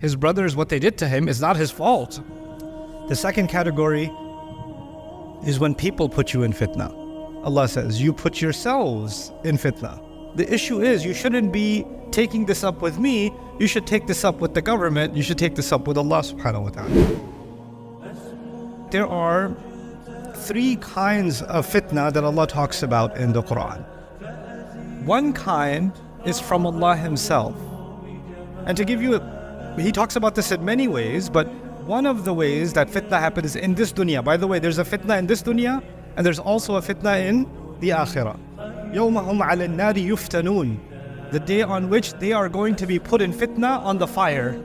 His brothers, what they did to him is not his fault. The second category is when people put you in fitna. Allah says, you put yourselves in fitna. The issue is, you shouldn't be taking this up with me, you should take this up with the government, you should take this up with Allah subhanahu wa ta'ala. There are three kinds of fitna that Allah talks about in the Quran. One kind is from Allah Himself. And to give you He talks about this in many ways, but one of the ways that fitna happens in this dunya. By the way, there's a fitna in this dunya, and there's also a fitna in the akhirah. يَوْمَ هُمْ عَلَى النَّارِ يُفْتَنُونَ. The day on which they are going to be put in fitna on the fire.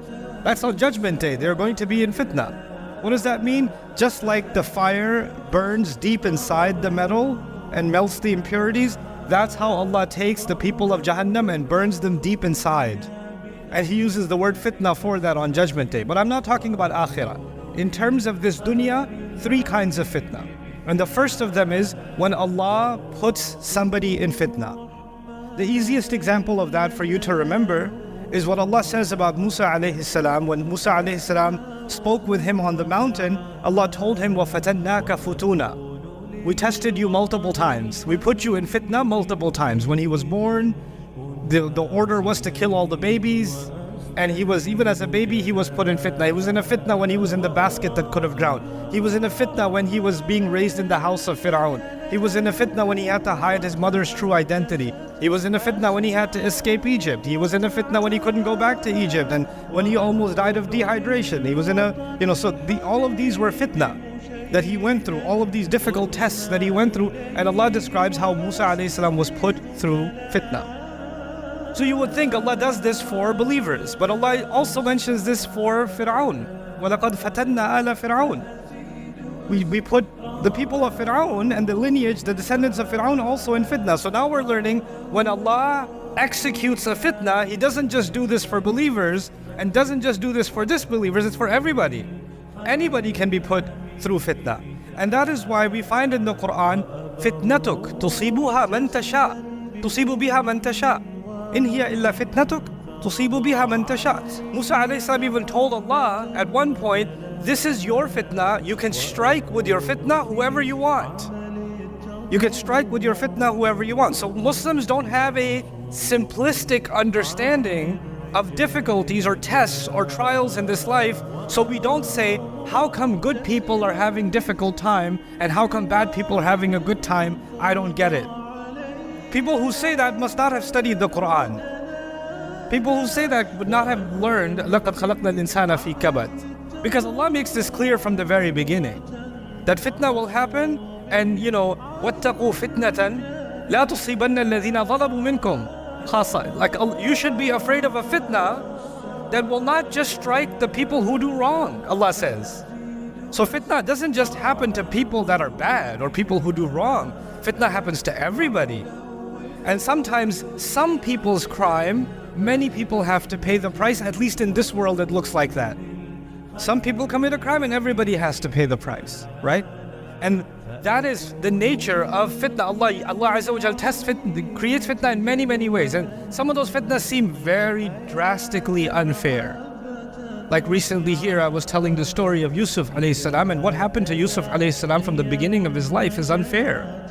That's on Judgment Day. They're going to be in fitna. What does that mean? Just like the fire burns deep inside the metal and melts the impurities, that's how Allah takes the people of Jahannam and burns them deep inside. And He uses the word fitna for that on Judgment Day. But I'm not talking about akhirah. In terms of this dunya, three kinds of fitna. And the first of them is when Allah puts somebody in fitna. The easiest example of that for you to remember is what Allah says about Musa alayhi salam. When Musa alayhi salam spoke with him on the mountain, Allah told him, وَفَتَنَّاكَ فُتُونًا. We tested you multiple times. We put you in fitna multiple times. When he was born, the order was to kill all the babies. And he was, even as a baby, he was put in fitna. He was in a fitna when he was in the basket that could have drowned. He was in a fitna when he was being raised in the house of Fir'aun. He was in a fitna when he had to hide his mother's true identity. He was in a fitna when he had to escape Egypt. He was in a fitna when he couldn't go back to Egypt, and when he almost died of dehydration. He was in a, all of these were fitna that he went through, all of these difficult tests that he went through, and Allah describes how Musa alayhi salam was put through fitna. So you would think Allah does this for believers, but Allah also mentions this for Fir'aun. وَلَقَدْ فَتَنَّا آلَ فِرْعَوْنَ. We put the people of Fir'aun and the lineage, the descendants of Fir'aun also in fitna. So now we're learning when Allah executes a fitna, He doesn't just do this for believers and doesn't just do this for disbelievers, it's for everybody. Anybody can be put through fitna. And that is why we find in the Quran, فِتْنَتُكْ تُصِيبُهَا مَنْ تَشَاءُ تُصِيبُ بِهَا مَنْ تَشَاءُ إِنْ هِيَ إِلَّا فِتْنَتُكْ تُصِيبُ بِهَا مَنْ تَشَاءُ. Musa alayhi salam even told Allah at one point, this is your fitna, you can strike with your fitna whoever you want. You can strike with your fitna whoever you want. So Muslims don't have a simplistic understanding of difficulties or tests or trials in this life. So we don't say, how come good people are having difficult time and how come bad people are having a good time? I don't get it. People who say that must not have studied the Quran. People who say that would not have learned لَقَدْ خَلَقْنَا الْإِنسَانَ فِي كَبَدٍ. Because Allah makes this clear from the very beginning, that fitna will happen, and وَاتَّقُوا فِتْنَةً لَا تُصِيبَنَّ الَّذِينَ ظَلَمُوا مِنْكُمْ خَاصَّةً. Like you should be afraid of a fitna that will not just strike the people who do wrong, Allah says. So fitna doesn't just happen to people that are bad or people who do wrong. Fitna happens to everybody. And sometimes some people's crime, many people have to pay the price. At least in this world it looks like that. Some people commit a crime and everybody has to pay the price, right? And that is the nature of fitna. Allah Azza wa Jal creates fitna in many, many ways. And some of those fitnas seem very drastically unfair. Like recently here, I was telling the story of Yusuf alayhi salam, and what happened to Yusuf alayhi salam from the beginning of his life is unfair.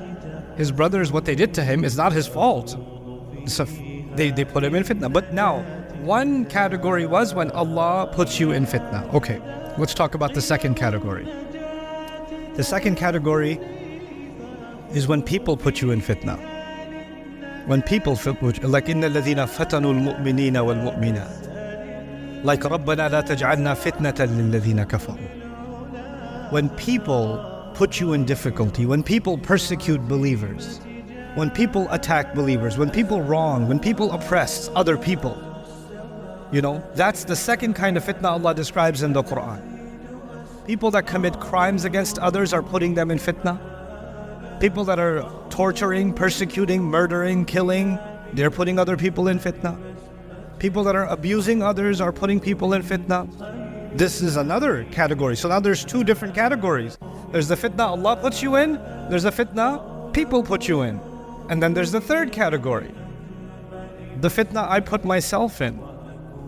His brothers, what they did to him is not his fault. So they put him in fitna. But now, one category was when Allah puts you in fitna. Okay, let's talk about the second category. The second category is when people put you in fitna. When people put you, like إِنَّ الَّذِينَ فَتَنُوا الْمُؤْمِنِينَ وَالْمُؤْمِنَاتِ. Like رَبَّنَا لَا تَجْعَلْنَا فِتْنَةً لِلَّذِينَ كَفَرُوا. When people put you in difficulty, when people persecute believers, when people attack believers, when people wrong, when people oppress other people, that's the second kind of fitna Allah describes in the Quran. People that commit crimes against others are putting them in fitna. People that are torturing, persecuting, murdering, killing, they're putting other people in fitna. People that are abusing others are putting people in fitna. This is another category. So now there's two different categories. There's the fitna Allah puts you in, there's the fitna people put you in. And then there's the third category, the fitna I put myself in.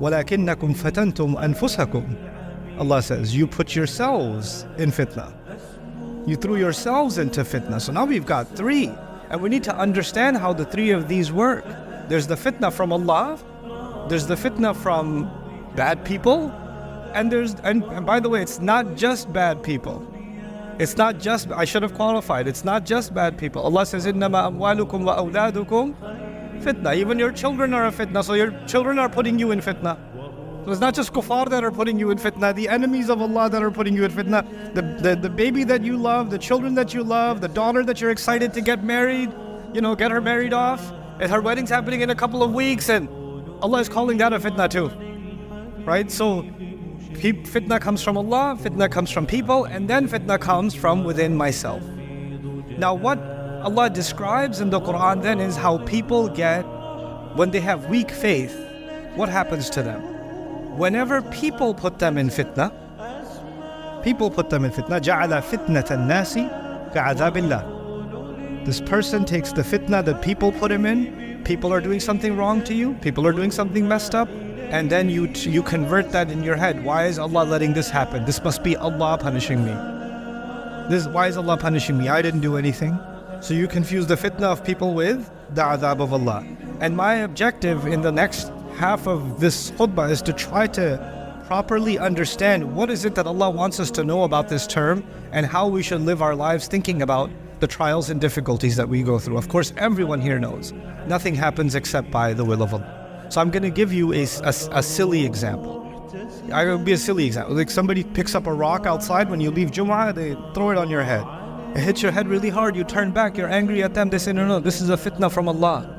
وَلَكِنَّكُمْ فَتَنْتُمْ أَنفُسَكُمْ. Allah says, you put yourselves in fitna. You threw yourselves into fitna. So now we've got three. And we need to understand how the three of these work. There's the fitna from Allah. There's the fitna from bad people. And by the way, it's not just bad people. It's not just, I should have qualified, it's not just bad people. Allah says, إِنَّمَا أَمْوَالُكُمْ وَأَوْلَادُكُمْ fitna. Even your children are a fitna. So your children are putting you in fitna. So it's not just kuffar that are putting you in fitna, the enemies of Allah that are putting you in fitna, the baby that you love, the children that you love, the daughter that you're excited to get married, get her married off, and her wedding's happening in a couple of weeks, and Allah is calling that a fitna too. Right? So fitna comes from Allah, fitna comes from people, and then fitna comes from within myself. Now what Allah describes in the Quran then is how people get, when they have weak faith, what happens to them? Whenever people put them in fitna, جَعَلَ فِتْنَةَ النَّاسِ كَعَذَابِ اللَّهِ. This person takes the fitna that people put him in. People are doing something wrong to you. People are doing something messed up. And then you convert that in your head. Why is Allah letting this happen? This must be Allah punishing me. Why is Allah punishing me? I didn't do anything. So you confuse the fitna of people with the adhab of Allah. And my objective in the next half of this khutbah is to try to properly understand what is it that Allah wants us to know about this term and how we should live our lives thinking about the trials and difficulties that we go through. Of course, everyone here knows nothing happens except by the will of Allah. So I'm going to give you a silly example. I will be a silly example. Like somebody picks up a rock outside when you leave Jumu'ah, they throw it on your head. It hits your head really hard, you turn back, you're angry at them, they say, no, this is a fitna from Allah.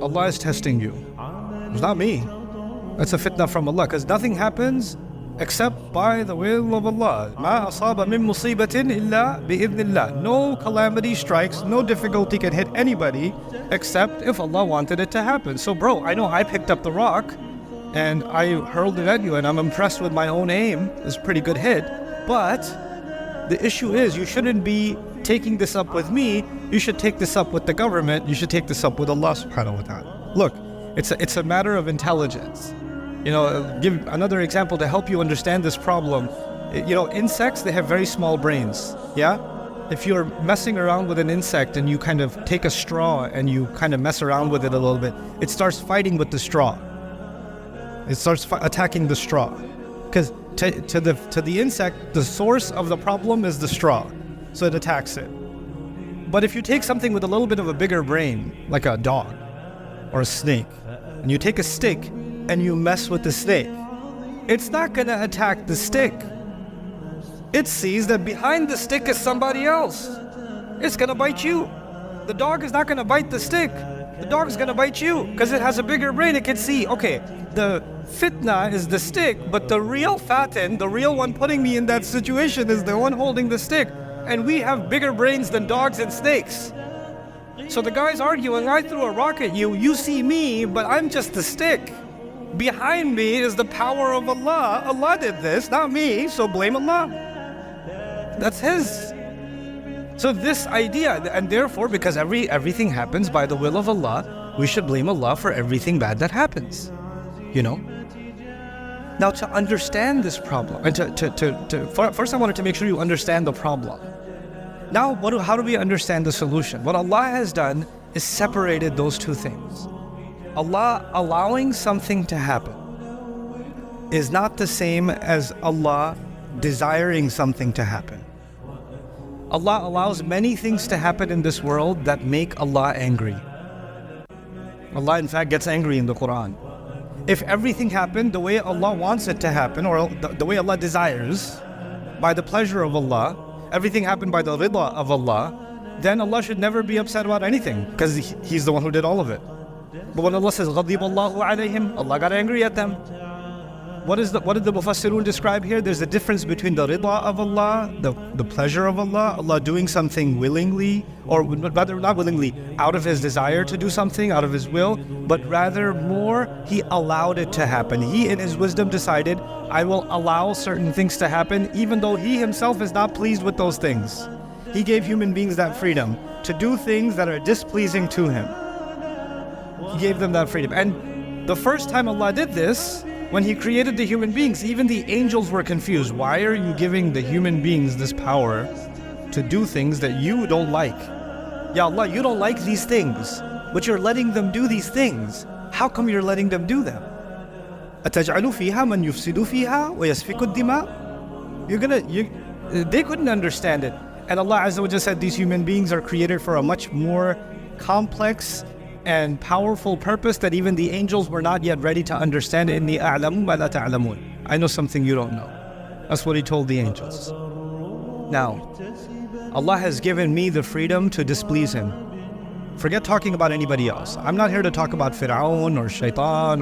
Allah is testing you. It's not me. That's a fitna from Allah, because nothing happens except by the will of Allah. مَا أَصَابَ مِن مُصِيبَةٍ إِلَّا بِإِذْنِ اللَّهِ. No calamity strikes, no difficulty can hit anybody except if Allah wanted it to happen. So bro, I know I picked up the rock and I hurled it at you and I'm impressed with my own aim. It's a pretty good hit. But the issue is you shouldn't be taking this up with me. You should take this up with the government. You should take this up with Allah subhanahu wa ta'ala. Look, it's a matter of intelligence. Give another example to help you understand this problem. Insects, they have very small brains. Yeah? If you're messing around with an insect and you kind of take a straw and you kind of mess around with it a little bit, it starts fighting with the straw. It starts attacking the straw. Because to the insect, the source of the problem is the straw. So it attacks it. But if you take something with a little bit of a bigger brain, like a dog or a snake, and you take a stick and you mess with the snake, it's not going to attack the stick. It sees that behind the stick is somebody else. It's going to bite you. The dog is not going to bite the stick. The dog is going to bite you because it has a bigger brain. It can see, okay, the fitna is the stick, but the real fatin, the real one putting me in that situation is the one holding the stick. And we have bigger brains than dogs and snakes. So the guy's arguing, I threw a rock at you, you see me, but I'm just the stick. Behind me is the power of Allah. Allah did this, not me, so blame Allah. That's His. So this idea, and therefore, because everything happens by the will of Allah, we should blame Allah for everything bad that happens. Now to understand this problem, and first I wanted to make sure you understand the problem. Now, how do we understand the solution? What Allah has done is separated those two things. Allah allowing something to happen is not the same as Allah desiring something to happen. Allah allows many things to happen in this world that make Allah angry. Allah in fact gets angry in the Quran. If everything happened the way Allah wants it to happen, or the way Allah desires, by the pleasure of Allah, everything happened by the ridha of Allah, then Allah should never be upset about anything, because He's the one who did all of it. But when Allah says, غَضِبَ اللَّهُ عَلَيْهِمْ, Allah got angry at them. What did the Mufassirun describe here? There's a difference between the ridha of Allah, the pleasure of Allah, Allah doing something willingly, or rather not willingly, out of His desire to do something, out of His will, but rather more, He allowed it to happen. He in His wisdom decided, I will allow certain things to happen, even though He Himself is not pleased with those things. He gave human beings that freedom to do things that are displeasing to Him. He gave them that freedom. And The first time Allah did this, when He created the human beings, even the angels were confused. Why are you giving the human beings this power to do things that you don't like? Ya Allah, you don't like these things, but you're letting them do these things. How come you're letting them do them? أَتَجْعَلُ فِيهَا مَنْ يُفْسِدُ فِيهَا وَيَسْفِكُ الدِّمَاء. They couldn't understand it. And Allah Azza wa Jalla said these human beings are created for a much more complex and powerful purpose that even the angels were not yet ready to understand. إِنِّي أَعْلَمُ مَا لَا تَعْلَمُونَ. I know something you don't know. That's what He told the angels. Now, Allah has given me the freedom to displease Him. Forget talking about anybody else. I'm not here to talk about Fir'aun or Shaitan,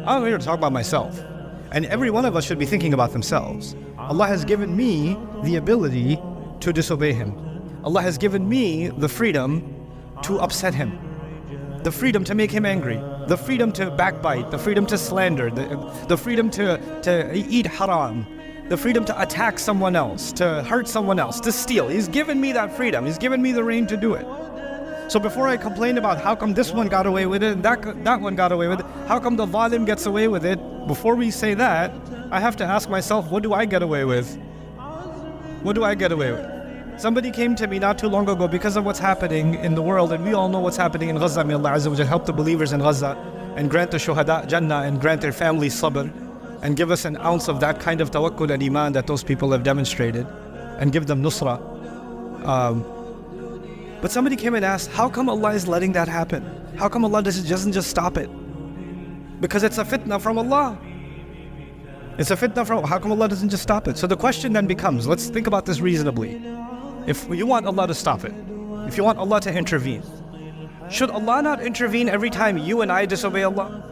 I'm here to talk about myself. And every one of us should be thinking about themselves. Allah has given me the ability to disobey Him. Allah has given me the freedom to upset Him, the freedom to make Him angry, the freedom to backbite, the freedom to slander, the freedom to eat haram, the freedom to attack someone else, to hurt someone else, to steal. He's given me that freedom. He's given me the reign to do it. So before I complain about how come this one got away with it and that one got away with it, how come the zalim gets away with it, before we say that, I have to ask myself, what do I get away with? What do I get away with? Somebody came to me not too long ago because of what's happening in the world, and we all know what's happening in Gaza. May Allah Azza wa Jalla help the believers in Gaza and grant the shuhada Jannah and grant their families sabr and give us an ounce of that kind of tawakkul and iman that those people have demonstrated and give them nusra. But somebody came and asked, how come Allah is letting that happen? How come Allah doesn't just stop it? Because it's a fitna from Allah. It's a fitna from, how come Allah doesn't just stop it? So the question then becomes, let's think about this reasonably. If you want Allah to stop it, if you want Allah to intervene, should Allah not intervene every time you and I disobey Allah?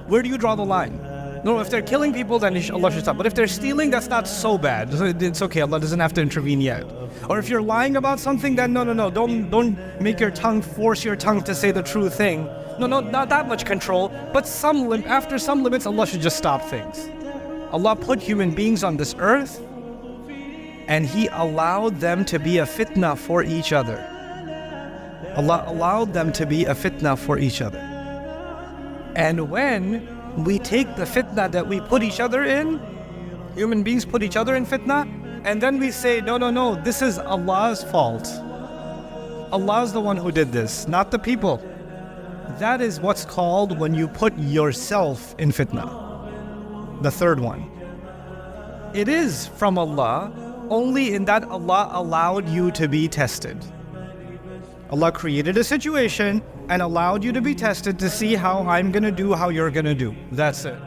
Where do you draw the line? No, if they're killing people, then Allah should stop. But if they're stealing, that's not so bad. It's okay, Allah doesn't have to intervene yet. Or if you're lying about something, then no, don't make your tongue, force your tongue to say the true thing. No, not that much control, but after some limits, Allah should just stop things. Allah put human beings on this earth, and He allowed them to be a fitna for each other. Allah allowed them to be a fitna for each other. And when we take the fitna that we put each other in, human beings put each other in fitna, and then we say, no, this is Allah's fault. Allah's the one who did this, not the people. That is what's called when you put yourself in fitna. The third one. It is from Allah only in that Allah allowed you to be tested. Allah created a situation and allowed you to be tested to see how I'm going to do, how you're going to do. That's it.